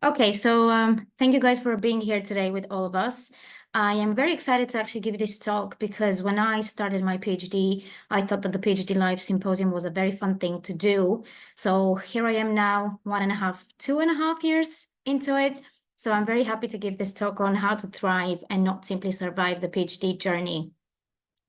Okay, so thank you guys for being here today with all of us. I am very excited to actually give this talk because when I started my PhD, I thought that the PhD Live Symposium was a very fun thing to do. So here I am now, 1.5, 2.5 years into it. So I'm very happy to give this talk on how to thrive and not simply survive the PhD journey.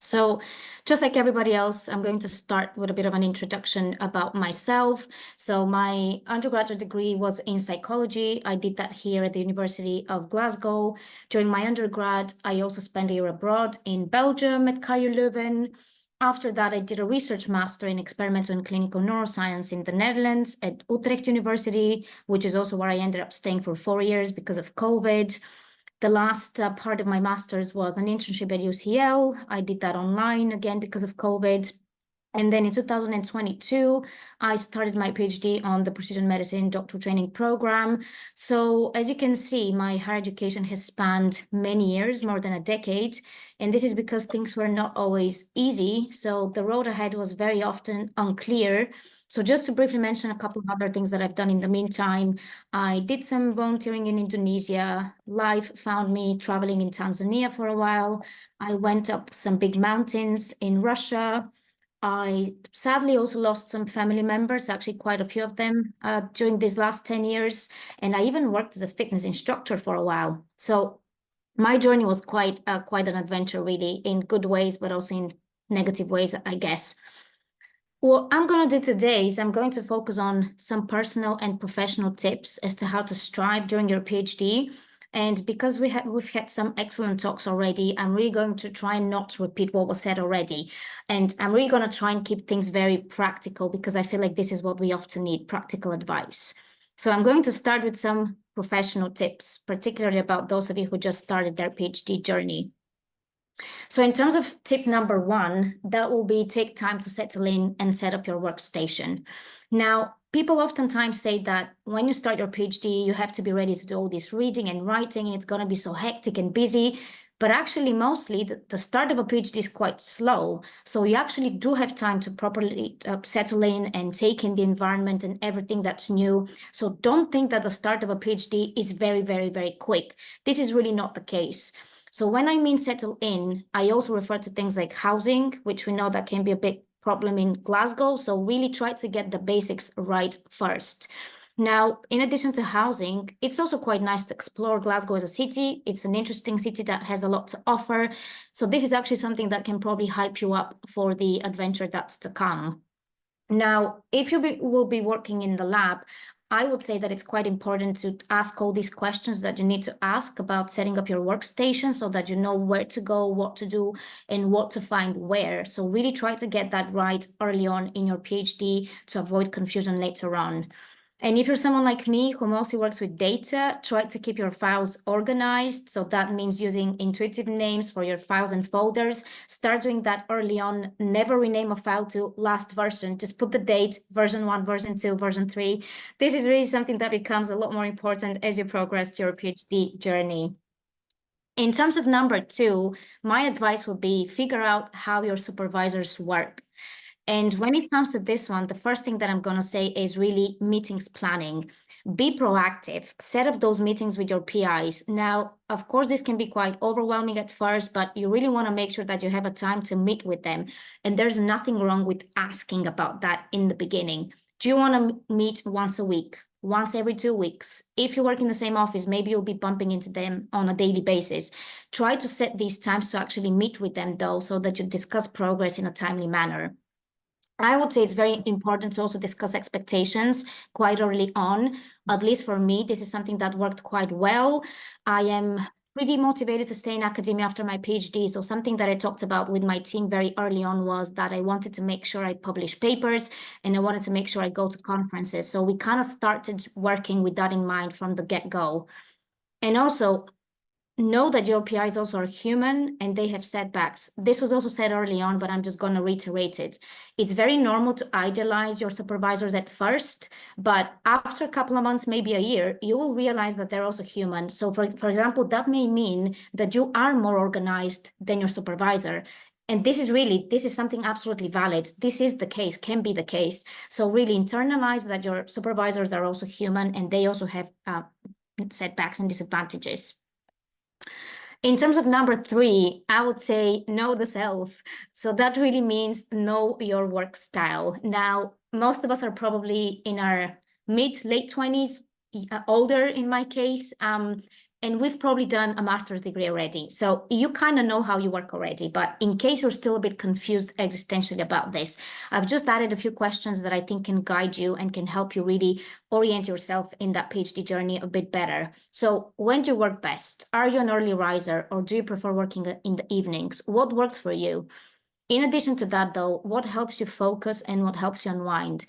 So just like everybody else, I'm going to start with a bit of an introduction about myself. So my undergraduate degree was in psychology. I did that here at the University of Glasgow. During my undergrad, I also spent a year abroad in Belgium at KU Leuven. After that, I did a research master in experimental and clinical neuroscience in the Netherlands at Utrecht University, which is also where I ended up staying for 4 years because of COVID. The last part of my master's was an internship at UCL. I did that online again because of COVID. And then in 2022, I started my PhD on the Precision Medicine Doctoral Training Program. So as you can see, my higher education has spanned many years, more than a decade. And this is because things were not always easy. So the road ahead was very often unclear. So just to briefly mention a couple of other things that I've done in the meantime, I did some volunteering in Indonesia. Life found me traveling in Tanzania for a while. I went up some big mountains in Russia. I sadly also lost some family members, actually quite a few of them during these last 10 years. And I even worked as a fitness instructor for a while. So my journey was quite an adventure, really, in good ways, but also in negative ways, I guess. What I'm going to do today is I'm going to focus on some personal and professional tips as to how to strive during your PhD. And because we've had some excellent talks already, I'm really going to try not to repeat what was said already. And I'm really going to try and keep things very practical because I feel like this is what we often need, practical advice. So I'm going to start with some professional tips, particularly about those of you who just started their PhD journey. So in terms of tip number one, that will be take time to settle in and set up your workstation. Now, people oftentimes say that when you start your PhD, you have to be ready to do all this reading and writing, and it's going to be so hectic and busy. But actually, mostly the start of a PhD is quite slow. So you actually do have time to properly settle in and take in the environment and everything that's new. So don't think that the start of a PhD is very, very, very quick. This is really not the case. So when I mean settle in, I also refer to things like housing, which we know that can be a big problem in Glasgow. So really try to get the basics right first. Now, in addition to housing, it's also quite nice to explore Glasgow as a city. It's an interesting city that has a lot to offer. So this is actually something that can probably hype you up for the adventure that's to come. Now, if you will be working in the lab, I would say that it's quite important to ask all these questions that you need to ask about setting up your workstation so that you know where to go, what to do, and what to find where. So really try to get that right early on in your PhD to avoid confusion later on. And if you're someone like me who mostly works with data, try to keep your files organized. So that means using intuitive names for your files and folders. Start doing that early on. Never rename a file to last version. Just put the date, version 1, version 2, version 3. This is really something that becomes a lot more important as you progress your PhD journey. In terms of number 2, my advice would be figure out how your supervisors work. And when it comes to this one, the first thing that I'm going to say is really meetings planning. Be proactive. Set up those meetings with your PIs. Now, of course, this can be quite overwhelming at first, but you really want to make sure that you have a time to meet with them. And there's nothing wrong with asking about that in the beginning. Do you want to meet once a week? Once every 2 weeks? If you work in the same office, maybe you'll be bumping into them on a daily basis. Try to set these times to actually meet with them, though, so that you discuss progress in a timely manner. I would say it's very important to also discuss expectations quite early on. At least for me, this is something that worked quite well. I am pretty motivated to stay in academia after my PhD. So something that I talked about with my team very early on was that I wanted to make sure I publish papers and I wanted to make sure I go to conferences. So we kind of started working with that in mind from the get-go. And also, know that your PIs also are human and they have setbacks. This was also said early on, but I'm just going to reiterate it. It's very normal to idealize your supervisors at first, but after a couple of months, maybe a year, you will realize that they're also human. So for example, that may mean that you are more organized than your supervisor. And this is something absolutely valid. This is the case, can be the case. So really internalize that your supervisors are also human and they also have setbacks and disadvantages. In terms of number 3, I would say know the self. So that really means know your work style. Now, most of us are probably in our late 20s, older in my case, and we've probably done a master's degree already. So you kind of know how you work already. But in case you're still a bit confused existentially about this, I've just added a few questions that I think can guide you and can help you really orient yourself in that PhD journey a bit better. So when do you work best? Are you an early riser, or do you prefer working in the evenings? What works for you? In addition to that, though, what helps you focus and what helps you unwind?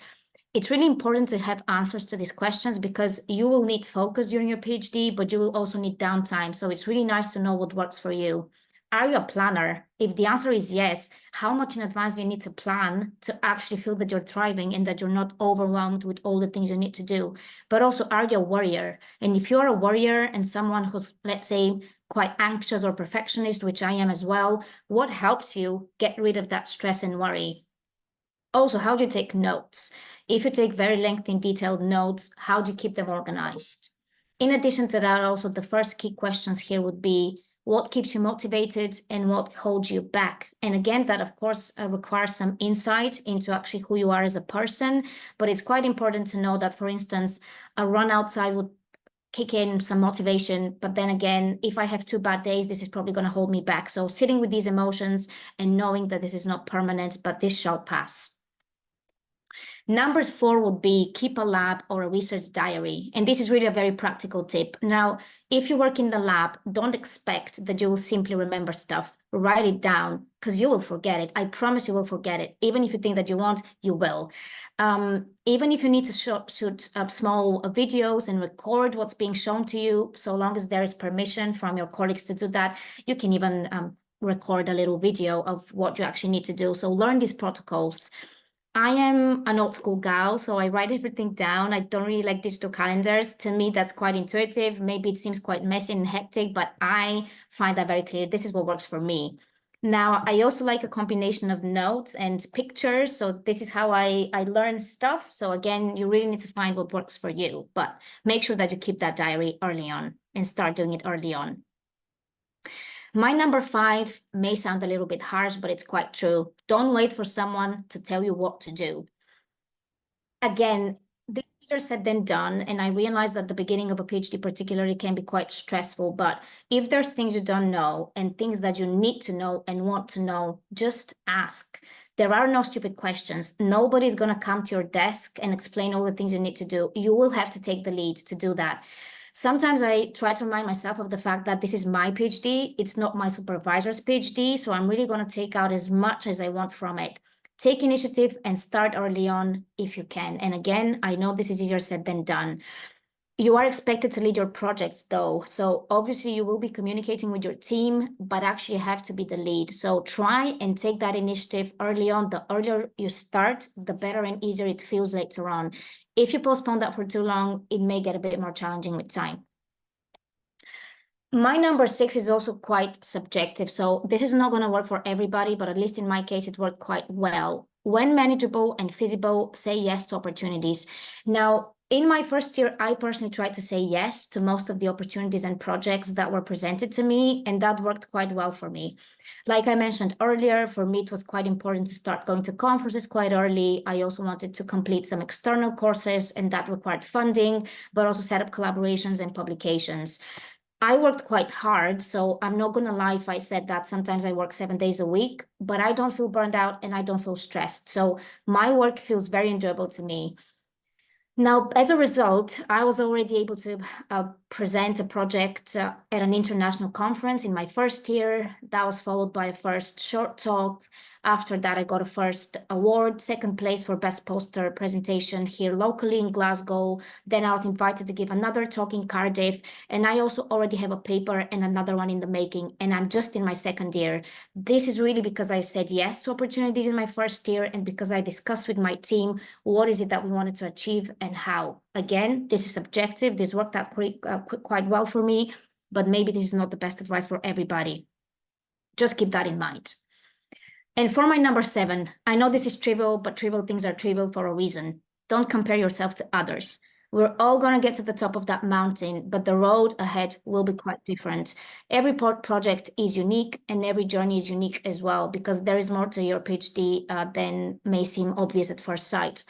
It's really important to have answers to these questions, because you will need focus during your PhD, but you will also need downtime. So it's really nice to know what works for you. Are you a planner? If the answer is yes, how much in advance do you need to plan to actually feel that you're thriving and that you're not overwhelmed with all the things you need to do? But also, are you a warrior? And if you're a warrior and someone who's, let's say, quite anxious or perfectionist, which I am as well, what helps you get rid of that stress and worry? Also, how do you take notes? If you take very lengthy and detailed notes, how do you keep them organized? In addition to that, also the first key questions here would be, what keeps you motivated and what holds you back? And again, that of course requires some insight into actually who you are as a person, but it's quite important to know that, for instance, a run outside would kick in some motivation, but then again, if I have 2 bad days, this is probably going to hold me back. So sitting with these emotions and knowing that this is not permanent, but this shall pass. Number 4 would be keep a lab or a research diary. And this is really a very practical tip. Now, if you work in the lab, don't expect that you will simply remember stuff. Write it down, because you will forget it. I promise you will forget it. Even if you think that you won't, you will. Even if you need to shoot small videos and record what's being shown to you, so long as there is permission from your colleagues to do that, you can even record a little video of what you actually need to do. So learn these protocols. I am an old school gal, so I write everything down. I don't really like digital calendars. To me, that's quite intuitive. Maybe it seems quite messy and hectic, but I find that very clear. This is what works for me. Now, I also like a combination of notes and pictures. So this is how I learn stuff. So again, you really need to find what works for you, but make sure that you keep that diary early on and start doing it early on. My number 5 may sound a little bit harsh, but it's quite true. Don't wait for someone to tell you what to do. Again, this is easier said than done, and I realize that the beginning of a PhD particularly can be quite stressful, but if there's things you don't know and things that you need to know and want to know, just ask. There are no stupid questions. Nobody's going to come to your desk and explain all the things you need to do. You will have to take the lead to do that. Sometimes I try to remind myself of the fact that this is my PhD. It's not my supervisor's PhD. So I'm really going to take out as much as I want from it. Take initiative and start early on if you can. And again, I know this is easier said than done. You are expected to lead your projects though. So obviously you will be communicating with your team, but actually you have to be the lead. So try and take that initiative early on. The earlier you start, the better and easier it feels later on. If you postpone that for too long, it may get a bit more challenging with time. My number 6 is also quite subjective. So this is not going to work for everybody, but at least in my case, it worked quite well. When manageable and feasible, say yes to opportunities. Now, in my first year, I personally tried to say yes to most of the opportunities and projects that were presented to me, and that worked quite well for me. Like I mentioned earlier, for me, it was quite important to start going to conferences quite early. I also wanted to complete some external courses, and that required funding, but also set up collaborations and publications. I worked quite hard, so I'm not going to lie if I said that sometimes I work 7 days a week, but I don't feel burned out and I don't feel stressed. So my work feels very enjoyable to me. Now, as a result, I was already able to present a project at an international conference in my first year. That was followed by a first short talk. After that, I got a first award, 2nd place for best poster presentation here locally in Glasgow. Then I was invited to give another talk in Cardiff. And I also already have a paper and another one in the making. And I'm just in my 2nd year. This is really because I said yes to opportunities in my first year and because I discussed with my team what is it that we wanted to achieve and how. Again, this is subjective. This worked out quite well for me, but maybe this is not the best advice for everybody. Just keep that in mind. And for my number 7, I know this is trivial, but trivial things are trivial for a reason. Don't compare yourself to others. We're all going to get to the top of that mountain, but the road ahead will be quite different. Every project is unique and every journey is unique as well, because there is more to your PhD than may seem obvious at first sight.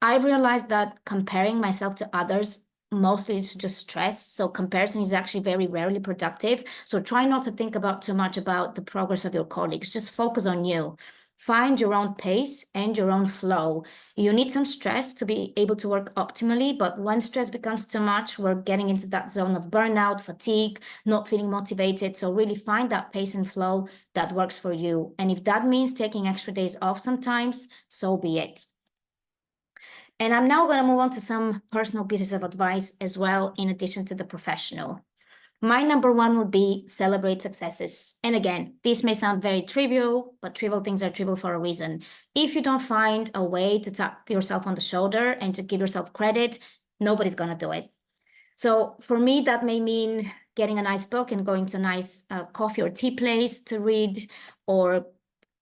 I realized that comparing myself to others mostly it's just stress. So comparison is actually very rarely productive. So try not to think about too much about the progress of your colleagues. Just focus on you. Find your own pace and your own flow. You need some stress to be able to work optimally, but when stress becomes too much, we're getting into that zone of burnout, fatigue, not feeling motivated. So really find that pace and flow that works for you. And if that means taking extra days off sometimes, so be it. And I'm now going to move on to some personal pieces of advice as well, in addition to the professional. My number one would be celebrate successes. And again, this may sound very trivial, but trivial things are trivial for a reason. If you don't find a way to tap yourself on the shoulder and to give yourself credit, nobody's going to do it. So for me, that may mean getting a nice book and going to a nice coffee or tea place to read, or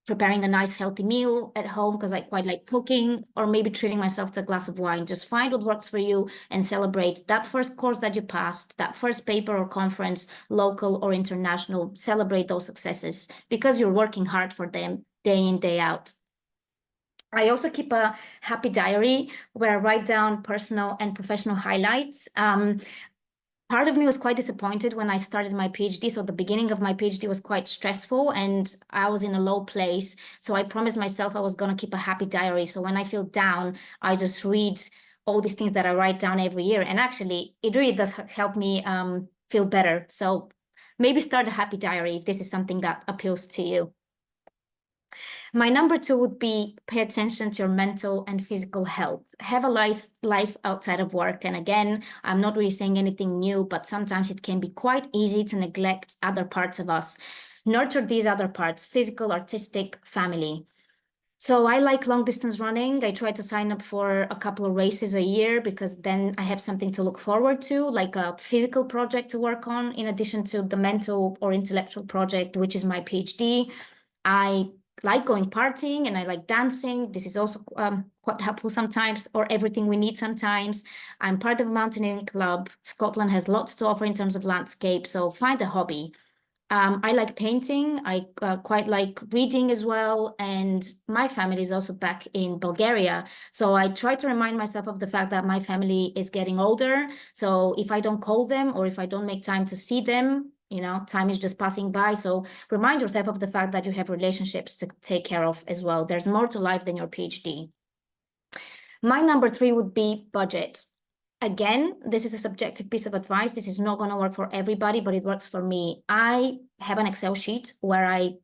preparing a nice healthy meal at home because I quite like cooking, or maybe treating myself to a glass of wine. Just find what works for you and celebrate that first course that you passed, that first paper or conference, local or international. Celebrate those successes because you're working hard for them day in, day out. I also keep a happy diary where I write down personal and professional highlights. Part of me was quite disappointed when I started my PhD. So the beginning of my PhD was quite stressful and I was in a low place. So I promised myself I was going to keep a happy diary. So when I feel down, I just read all these things that I write down every year. And actually, it really does help me feel better. So maybe start a happy diary if this is something that appeals to you. My number two would be pay attention to your mental and physical health. Have a life outside of work. And again, I'm not really saying anything new, but sometimes it can be quite easy to neglect other parts of us. Nurture these other parts: physical, artistic, family. So I like long distance running. I try to sign up for a couple of races a year because then I have something to look forward to, like a physical project to work on, in addition to the mental or intellectual project, which is my PhD. I like going partying and I like dancing. This is also quite helpful sometimes, or everything we need sometimes. I'm part of a mountaineering club. Scotland has lots to offer in terms of landscape, so find a hobby. I like painting. I quite like reading as well. And my family is also back in Bulgaria. So I try to remind myself of the fact that my family is getting older. So if I don't call them or if I don't make time to see them, you know, time is just passing by. So remind yourself of the fact that you have relationships to take care of as well. There's more to life than your PhD. My number three would be budget. Again, this is a subjective piece of advice. This is not going to work for everybody, but it works for me. I have an Excel sheet where I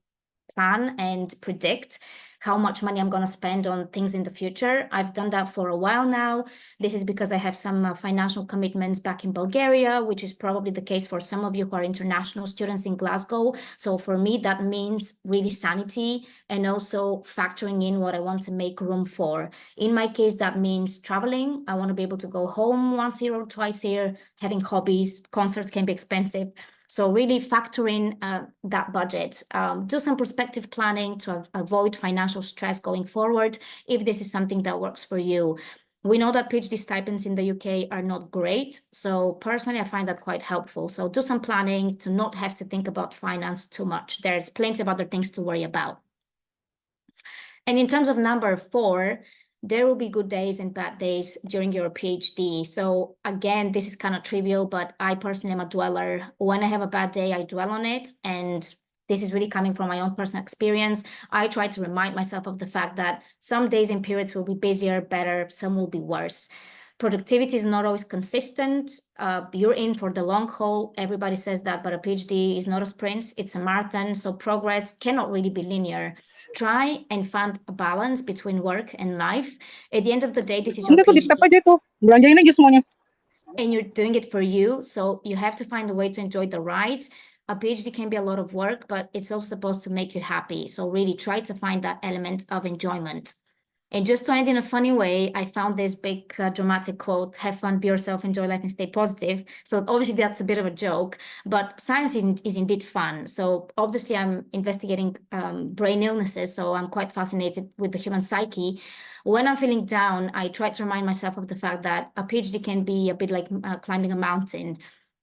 plan and predict how much money I'm going to spend on things in the future. I've done that for a while now. This is because I have some financial commitments back in Bulgaria, which is probably the case for some of you who are international students in Glasgow. So for me, that means really sanity and also factoring in what I want to make room for. In my case, that means traveling. I want to be able to go home once a year or twice a year, having hobbies. Concerts can be expensive. So really factor in that budget. Do some prospective planning to avoid financial stress going forward if this is something that works for you. We know that PhD stipends in the UK are not great. So personally, I find that quite helpful. So do some planning to not have to think about finance too much. There's plenty of other things to worry about. And in terms of number four, there will be good days and bad days during your PhD. So again, this is kind of trivial, but I personally am a dweller. When I have a bad day, I dwell on it. And this is really coming from my own personal experience. I try to remind myself of the fact that some days and periods will be busier, better, some will be worse. Productivity is not always consistent. You're in for the long haul. Everybody says that, but a PhD is not a sprint, it's a marathon. So progress cannot really be linear. Try and find a balance between work and life. At the end of the day, this is your PhD. And you're doing it for you. So you have to find a way to enjoy the ride. A PhD can be a lot of work, but it's also supposed to make you happy. So really try to find that element of enjoyment. And just to end in a funny way, I found this big dramatic quote: have fun, be yourself, enjoy life, and stay positive. So obviously that's a bit of a joke, but science is indeed fun. So obviously I'm investigating brain illnesses, so I'm quite fascinated with the human psyche. When I'm feeling down, I try to remind myself of the fact that a PhD can be a bit like climbing a mountain.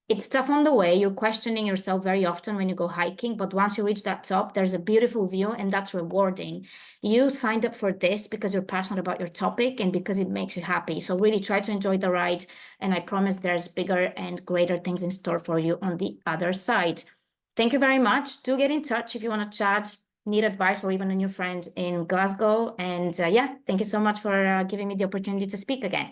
It's tough on the way. You're questioning yourself very often when you go hiking, but once you reach that top, there's a beautiful view, and that's rewarding. You signed up for this because you're passionate about your topic and because it makes you happy. So really try to enjoy the ride, and I promise there's bigger and greater things in store for you on the other side. Thank you very much. Do get in touch if you want to chat, need advice, or even a new friend in Glasgow. And yeah, thank you so much for giving me the opportunity to speak again.